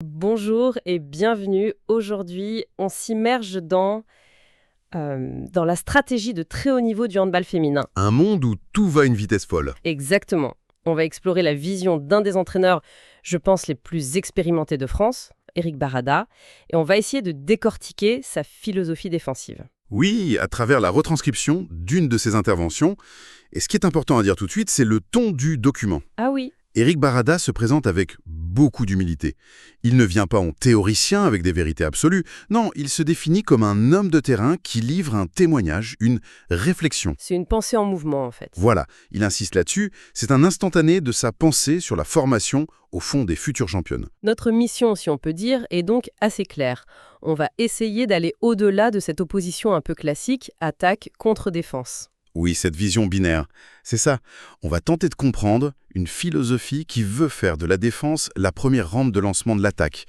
Bonjour et bienvenue. Aujourd'hui, on s'immerge dans la stratégie de très haut niveau du handball féminin. Un monde où tout va à une vitesse folle. Exactement. On va explorer la vision d'un des entraîneurs, je pense, les plus expérimentés de France, Éric Barada, et on va essayer de décortiquer sa philosophie défensive. Oui, à travers la retranscription d'une de ses interventions. Et ce qui est important à dire tout de suite, c'est le ton du document. Ah oui, Éric Barada se présente avec beaucoup d'humilité. Il ne vient pas en théoricien avec des vérités absolues. Non, il se définit comme un homme de terrain qui livre un témoignage, une réflexion. c'est une pensée en mouvement en fait. Voilà, il insiste là-dessus. C'est un instantané de sa pensée sur la formation au fond des futures championnes. Notre mission, si on peut dire, est donc assez claire. On va essayer d'aller au-delà de cette opposition un peu classique, attaque contre défense. Oui, cette vision binaire. C'est ça. On va tenter de comprendre une philosophie qui veut faire de la défense la première rampe de lancement de l'attaque.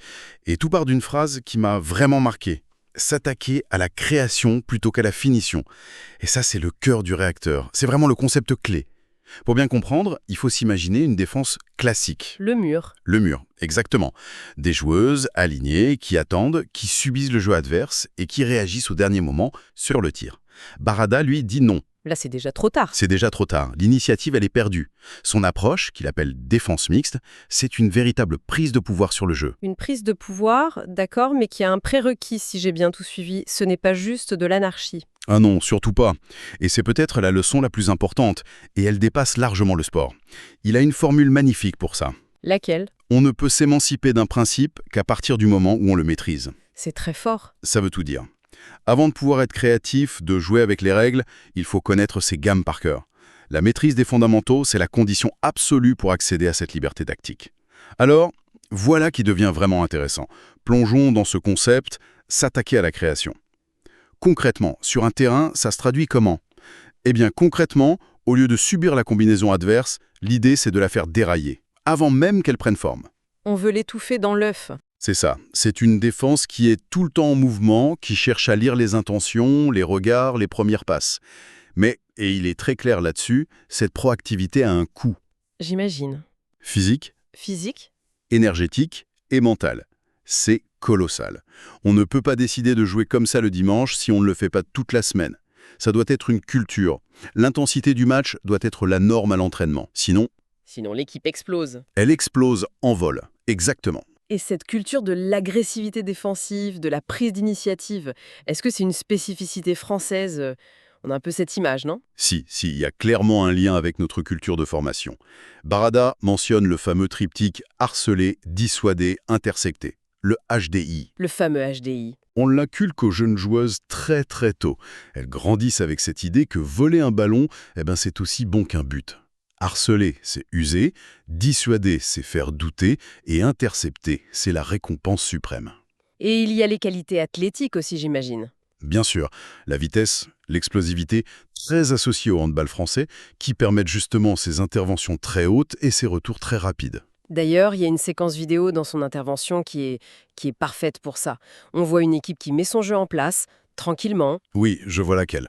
Et tout part d'une phrase qui m'a vraiment marqué. S'attaquer à la création plutôt qu'à la finition. Et ça, c'est le cœur du réacteur. C'est vraiment le concept clé. Pour bien comprendre, il faut s'imaginer une défense classique. Le mur. Le mur, exactement. Des joueuses alignées qui attendent, qui subissent le jeu adverse et qui réagissent au dernier moment sur le tir. Barada, lui, dit non. Là, c'est déjà trop tard. C'est déjà trop tard. L'initiative, elle est perdue. Son approche, qu'il appelle défense mixte, c'est une véritable prise de pouvoir sur le jeu. Une prise de pouvoir, d'accord, mais qui a un prérequis, si j'ai bien tout suivi. Ce n'est pas juste de l'anarchie. Ah non, surtout pas. Et c'est peut-être la leçon la plus importante, et elle dépasse largement le sport. Il a une formule magnifique pour ça. Laquelle? On ne peut s'émanciper d'un principe qu'à partir du moment où on le maîtrise. C'est très fort. Ça veut tout dire. Avant de pouvoir être créatif, de jouer avec les règles, il faut connaître ses gammes par cœur. La maîtrise des fondamentaux, c'est la condition absolue pour accéder à cette liberté tactique. Alors, voilà qui devient vraiment intéressant. Plongeons dans ce concept, s'attaquer à la création. Concrètement, sur un terrain, ça se traduit comment? Eh bien, concrètement, au lieu de subir la combinaison adverse, l'idée c'est de la faire dérailler, avant même qu'elle prenne forme. On veut l'étouffer dans l'œuf. C'est ça, c'est une défense qui est tout le temps en mouvement, qui cherche à lire les intentions, les regards, les premières passes. Mais, et il est très clair là-dessus, cette proactivité a un coût. J'imagine. Physique, Physique? énergétique et mental. C'est colossal. On ne peut pas décider de jouer comme ça le dimanche si on ne le fait pas toute la semaine. Ça doit être une culture. L'intensité du match doit être la norme à l'entraînement. Sinon, Sinon, l'équipe explose. elle explose en vol. Exactement. Et cette culture de l'agressivité défensive, de la prise d'initiative, est-ce que c'est une spécificité française? On a un peu cette image, non? Si, il y a clairement un lien avec notre culture de formation. Barada mentionne le fameux triptyque harceler, dissuader, intersecter, le HDI. Le fameux HDI. On l'inculque aux jeunes joueuses très très tôt. Elles grandissent avec cette idée que voler un ballon, c'est aussi bon qu'un but. Harceler, c'est user, dissuader, c'est faire douter, et intercepter, c'est la récompense suprême. Et il y a les qualités athlétiques aussi, j'imagine. Bien sûr, la vitesse, l'explosivité, très associées au handball français, qui permettent justement ces interventions très hautes et ces retours très rapides. D'ailleurs, il y a une séquence vidéo dans son intervention qui est parfaite pour ça. On voit une équipe qui met son jeu en place, tranquillement. Oui, je vois laquelle.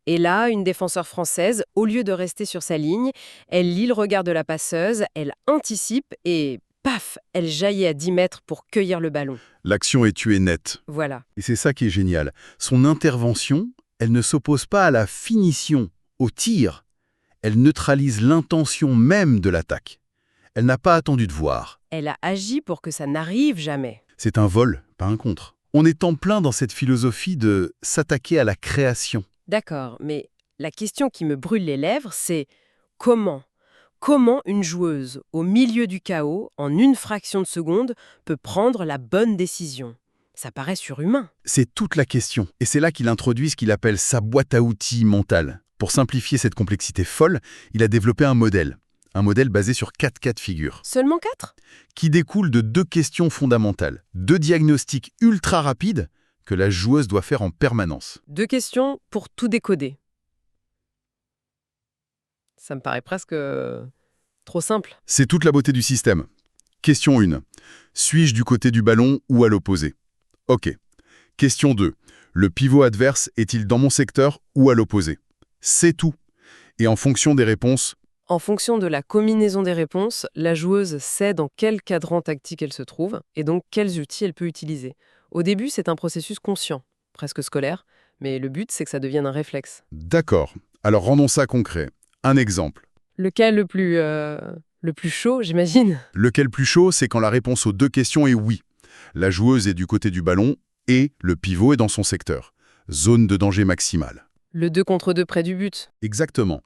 Et là, une défenseur française, au lieu de rester sur sa ligne, elle lit le regard de la passeuse, elle anticipe et paf, elle jaillit à 10 mètres pour cueillir le ballon. L'action est tuée nette. Voilà. Et c'est ça qui est génial. Son intervention, elle ne s'oppose pas à la finition, au tir. Elle neutralise l'intention même de l'attaque. Elle n'a pas attendu de voir. Elle a agi pour que ça n'arrive jamais. C'est un vol, pas un contre. On est en plein dans cette philosophie de s'attaquer à la création. D'accord, mais la question qui me brûle les lèvres, c'est comment? Comment une joueuse, au milieu du chaos, en une fraction de seconde, peut prendre la bonne décision? Ça paraît surhumain. C'est toute la question. Et c'est là qu'il introduit ce qu'il appelle sa boîte à outils mentale. Pour simplifier cette complexité folle, il a développé un modèle. Un modèle basé sur 4 cas de figure, Seulement 4? qui découle de 2 questions fondamentales, 2 diagnostics ultra rapides que la joueuse doit faire en permanence. 2 questions pour tout décoder. Ça me paraît presque trop simple. C'est toute la beauté du système. Question 1. Suis-je du côté du ballon ou à l'opposé? Ok. Question 2. Le pivot adverse est-il dans mon secteur ou à l'opposé? C'est tout. Et en fonction des réponses, En fonction de la combinaison des réponses, la joueuse sait dans quel cadran tactique elle se trouve et donc quels outils elle peut utiliser. Au début, c'est un processus conscient, presque scolaire, mais le but, c'est que ça devienne un réflexe. D'accord. Alors rendons ça concret. Un exemple. Lequel le plus chaud, j'imagine? Lequel plus chaud, c'est quand la réponse aux deux questions est oui. La joueuse est du côté du ballon et le pivot est dans son secteur. Zone de danger maximale. Le 2 contre 2 près du but. Exactement.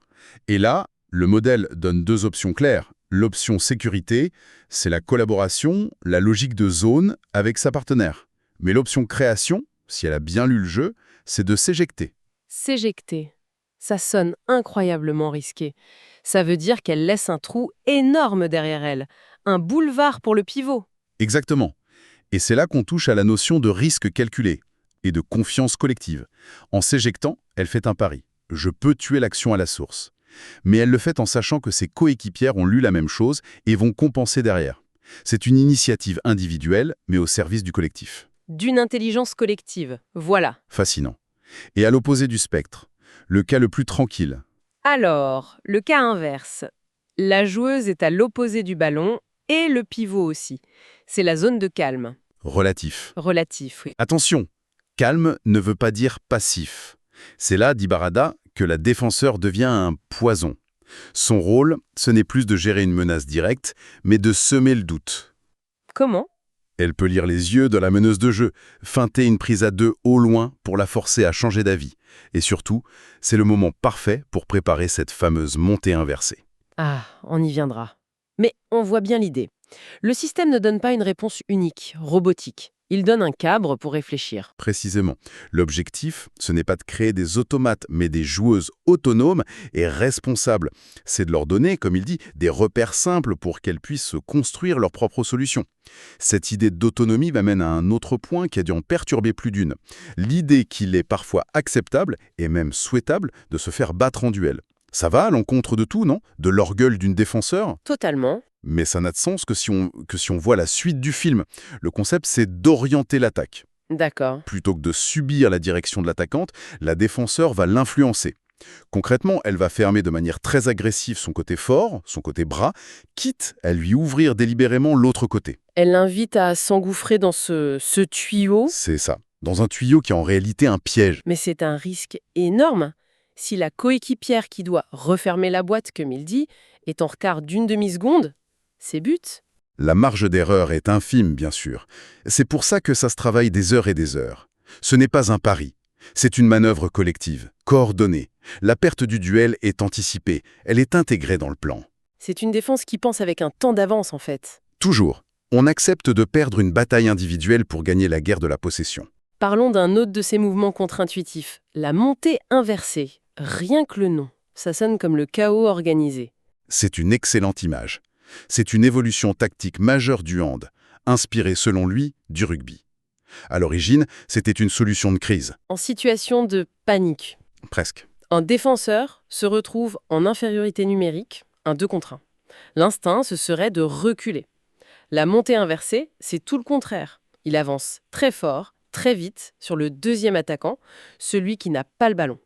Et là, le modèle donne deux options claires. L'option sécurité, c'est la collaboration, la logique de zone avec sa partenaire. Mais l'option création, si elle a bien lu le jeu, c'est de s'éjecter. S'éjecter. Ça sonne incroyablement risqué. Ça veut dire qu'elle laisse un trou énorme derrière elle. Un boulevard pour le pivot. Exactement. Et c'est là qu'on touche à la notion de risque calculé et de confiance collective. En s'éjectant, elle fait un pari. Je peux tuer l'action à la source. Mais elle le fait en sachant que ses coéquipières ont lu la même chose et vont compenser derrière. C'est une initiative individuelle, mais au service du collectif. D'une intelligence collective. Voilà. Fascinant. Et à l'opposé du spectre, le cas le plus tranquille. Alors, le cas inverse. La joueuse est à l'opposé du ballon et le pivot aussi. C'est la zone de calme. Relatif. Relatif, oui. Attention, calme ne veut pas dire passif. C'est là, dit Barada, que la défenseur devient un poison. Son rôle, ce n'est plus de gérer une menace directe, mais de semer le doute. Comment? Elle peut lire les yeux de la meneuse de jeu, feinter une prise à deux au loin pour la forcer à changer d'avis. Et surtout, c'est le moment parfait pour préparer cette fameuse montée inversée. Ah, on y viendra. Mais on voit bien l'idée. Le système ne donne pas une réponse unique, robotique. Il donne un cadre pour réfléchir. Précisément. L'objectif, ce n'est pas de créer des automates, mais des joueuses autonomes et responsables. C'est de leur donner, comme il dit, des repères simples pour qu'elles puissent se construire leurs propres solutions. Cette idée d'autonomie m'amène à un autre point qui a dû en perturber plus d'une. L'idée qu'il est parfois acceptable, et même souhaitable, de se faire battre en duel. Ça va à l'encontre de tout, non? De l'orgueil d'une défenseur? Totalement. Mais ça n'a de sens que si on voit la suite du film. Le concept, c'est d'orienter l'attaque. D'accord. Plutôt que de subir la direction de l'attaquante, la défenseur va l'influencer. Concrètement, elle va fermer de manière très agressive son côté fort, son côté bras, quitte à lui ouvrir délibérément l'autre côté. Elle l'invite à s'engouffrer dans ce tuyau. C'est ça. Dans un tuyau qui est en réalité un piège. Mais c'est un risque énorme. Si la coéquipière qui doit refermer la boîte, comme il dit, est en retard d'une demi-seconde, c'est but. La marge d'erreur est infime, bien sûr. C'est pour ça que ça se travaille des heures et des heures. Ce n'est pas un pari. C'est une manœuvre collective, coordonnée. La perte du duel est anticipée. Elle est intégrée dans le plan. C'est une défense qui pense avec un temps d'avance, en fait. Toujours. On accepte de perdre une bataille individuelle pour gagner la guerre de la possession. Parlons d'un autre de ces mouvements contre-intuitifs, la montée inversée. Rien que le nom, ça sonne comme le chaos organisé. C'est une excellente image. C'est une évolution tactique majeure du hand, inspirée selon lui du rugby. À l'origine, c'était une solution de crise. En situation de panique, Presque. un défenseur se retrouve en infériorité numérique, un 2 contre 1. L'instinct, ce serait de reculer. La montée inversée, c'est tout le contraire. Il avance très fort, très vite, sur le deuxième attaquant, celui qui n'a pas le ballon.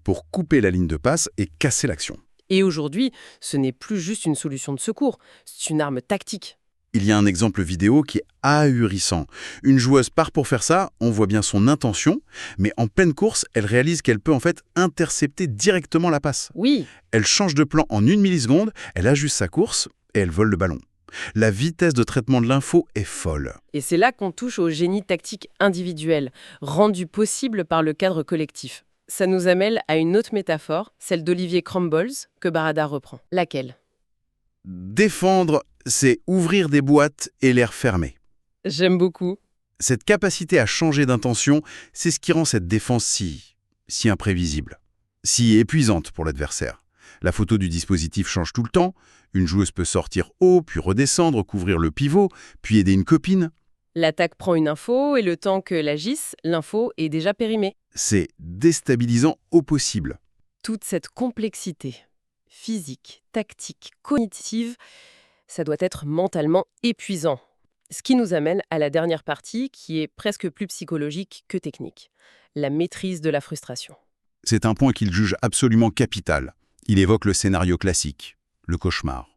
Pour couper la ligne de passe et casser l'action. Et aujourd'hui, ce n'est plus juste une solution de secours, c'est une arme tactique. Il y a un exemple vidéo qui est ahurissant. Une joueuse part pour faire ça, on voit bien son intention, mais en pleine course, elle réalise qu'elle peut en fait intercepter directement la passe. Oui, Elle change de plan en 1 milliseconde, elle ajuste sa course et elle vole le ballon. La vitesse de traitement de l'info est folle. et c'est là qu'on touche au génie tactique individuel, rendu possible par le cadre collectif. Ça nous amène à une autre métaphore, celle d'Olivier Crumbles, que Barada reprend. Laquelle? Défendre, c'est ouvrir des boîtes et les refermer. J'aime beaucoup. Cette capacité à changer d'intention, c'est ce qui rend cette défense si imprévisible, si épuisante pour l'adversaire. La photo du dispositif change tout le temps. Une joueuse peut sortir haut, puis redescendre, couvrir le pivot, puis aider une copine. L'attaque prend une info et le temps que l'agisse, l'info est déjà périmée. C'est déstabilisant au possible. Toute cette complexité, physique, tactique, cognitive, ça doit être mentalement épuisant. Ce qui nous amène à la dernière partie qui est presque plus psychologique que technique. La maîtrise de la frustration. C'est un point qu'il juge absolument capital. Il évoque le scénario classique. le cauchemar.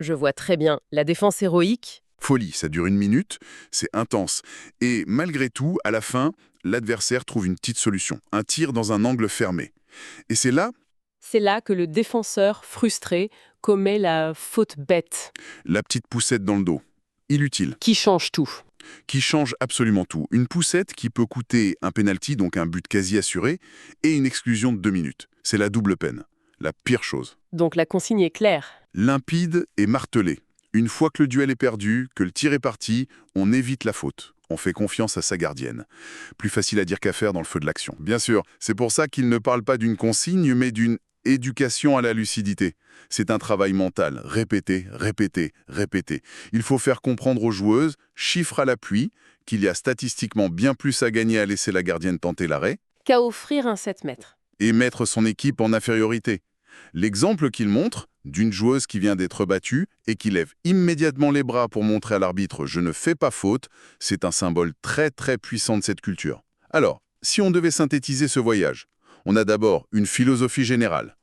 Je vois très bien. La défense héroïque. Folie, ça dure 1 minute, c'est intense. Et malgré tout, à la fin, l'adversaire trouve une petite solution, un tir dans un angle fermé. Et c'est là, C'est là que le défenseur, frustré, commet la faute bête, la petite poussette dans le dos. Inutile, qui change tout. qui change absolument tout. Une poussette qui peut coûter un penalty, donc un but quasi assuré, et une exclusion de 2 minutes. C'est la double peine. La pire chose. Donc la consigne est claire. Limpide et martelé. Une fois que le duel est perdu, que le tir est parti, on évite la faute. On fait confiance à sa gardienne. Plus facile à dire qu'à faire dans le feu de l'action. Bien sûr, c'est pour ça qu'il ne parle pas d'une consigne, mais d'une éducation à la lucidité. C'est un travail mental. Répéter, répéter, répéter. Il faut faire comprendre aux joueuses, chiffres à l'appui, qu'il y a statistiquement bien plus à gagner à laisser la gardienne tenter l'arrêt Qu'à offrir un 7 mètres. et mettre son équipe en infériorité. L'exemple qu'il montre, d'une joueuse qui vient d'être battue et qui lève immédiatement les bras pour montrer à l'arbitre « je ne fais pas faute », c'est un symbole très très puissant de cette culture. Alors, si on devait synthétiser ce voyage, on a d'abord une philosophie générale,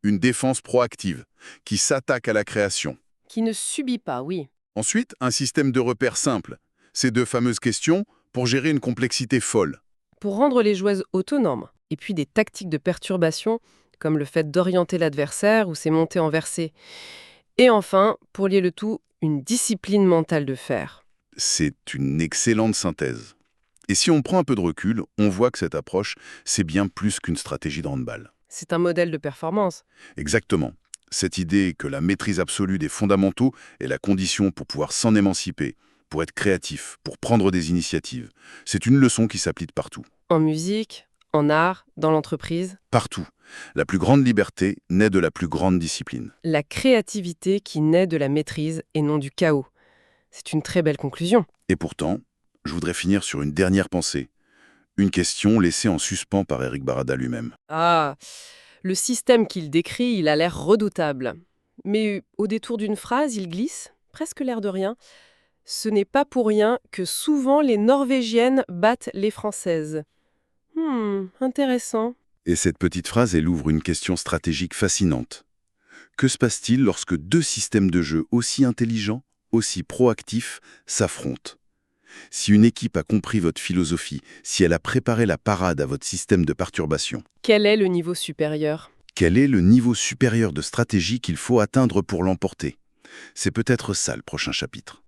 une défense proactive, qui s'attaque à la création. Qui ne subit pas, oui. Ensuite, un système de repères simple, ces deux fameuses questions pour gérer une complexité folle. Pour rendre les joueuses autonomes. Et puis des tactiques de perturbation, comme le fait d'orienter l'adversaire ou ses montées en versée. Et enfin, pour lier le tout, une discipline mentale de fer. C'est une excellente synthèse. Et si on prend un peu de recul, on voit que cette approche, c'est bien plus qu'une stratégie de handball. C'est un modèle de performance. Exactement. Cette idée que la maîtrise absolue des fondamentaux est la condition pour pouvoir s'en émanciper, pour être créatif, pour prendre des initiatives, c'est une leçon qui s'applique partout. En musique, en art, dans l'entreprise. Partout. La plus grande liberté naît de la plus grande discipline. La créativité qui naît de la maîtrise et non du chaos. C'est une très belle conclusion. Et pourtant, je voudrais finir sur une dernière pensée. Une question laissée en suspens par Eric Barada lui-même. Ah, le système qu'il décrit, il a l'air redoutable. Mais au détour d'une phrase, il glisse, presque l'air de rien. Ce n'est pas pour rien que souvent les Norvégiennes battent les Françaises. Intéressant. Et cette petite phrase, elle ouvre une question stratégique fascinante. Que se passe-t-il lorsque deux systèmes de jeu aussi intelligents, aussi proactifs, s'affrontent ? Si une équipe a compris votre philosophie, si elle a préparé la parade à votre système de perturbation, Quel est le niveau supérieur ? quel est le niveau supérieur de stratégie qu'il faut atteindre pour l'emporter ? C'est peut-être ça le prochain chapitre.